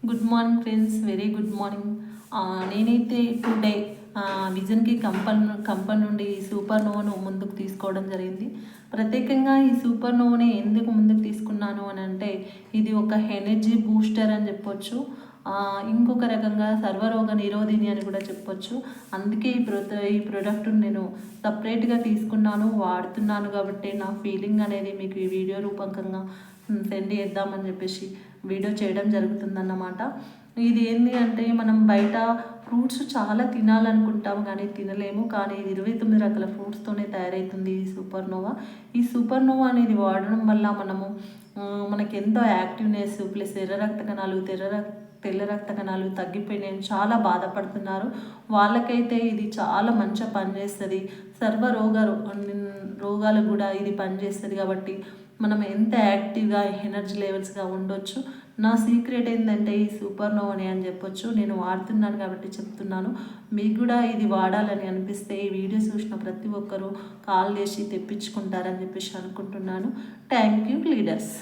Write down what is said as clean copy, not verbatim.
Good morning friends, very good morning. నేనైతే today విజన్కి company నుండి ఈ సూపర్ నోవాను ముందుకు తీసుకోవడం జరిగింది. ప్రత్యేకంగా ఈ సూపర్ నోవాని ఎందుకు ముందుకు తీసుకున్నాను అని అంటే, ఇది ఒక ఎనర్జీ బూస్టర్ అని చెప్పొచ్చు. ఇంకొక రకంగా సర్వరోగ నిరోధిని అని కూడా చెప్పొచ్చు. అందుకే ఈ ప్రోడక్ట్ని నేను సపరేట్గా తీసుకున్నాను, వాడుతున్నాను. కాబట్టి నా ఫీలింగ్ అనేది మీకు ఈ వీడియో రూపకంగా సెండ్ చేద్దామని చెప్పేసి వీడియో చేయడం జరుగుతుందన్నమాట. ఇది ఏంటి అంటే, మనం బయట ఫ్రూట్స్ చాలా తినాలనుకుంటాం కానీ తినలేము. కానీ ఇది 29 రకాల ఫ్రూట్స్తోనే తయారవుతుంది ఈ సూపర్ నోవా. ఈ సూపర్ నోవా అనేది వాడడం వల్ల మనకి ఎంతో యాక్టివ్నెస్ ప్లస్ తెల్ల రక్త కణాలు తగ్గిపోయినాయి చాలా బాధపడుతున్నారు. వాళ్ళకైతే ఇది చాలా మంచిగా పనిచేస్తుంది. రోగాలు కూడా ఇది పనిచేస్తుంది. కాబట్టి మనం ఎంత యాక్టివ్గా ఎనర్జీ లెవెల్స్గా ఉండొచ్చు. నా సీక్రెట్ ఏంటంటే ఈ సూపర్ నోవాని అని చెప్పొచ్చు. నేను వాడుతున్నాను కాబట్టి చెప్తున్నాను. మీకు కూడా ఇది వాడాలని అనిపిస్తే ఈ వీడియో చూసిన ప్రతి ఒక్కరూ కాల్ చేసి తెప్పించుకుంటారని చెప్పేసి అనుకుంటున్నాను. Thank you leaders.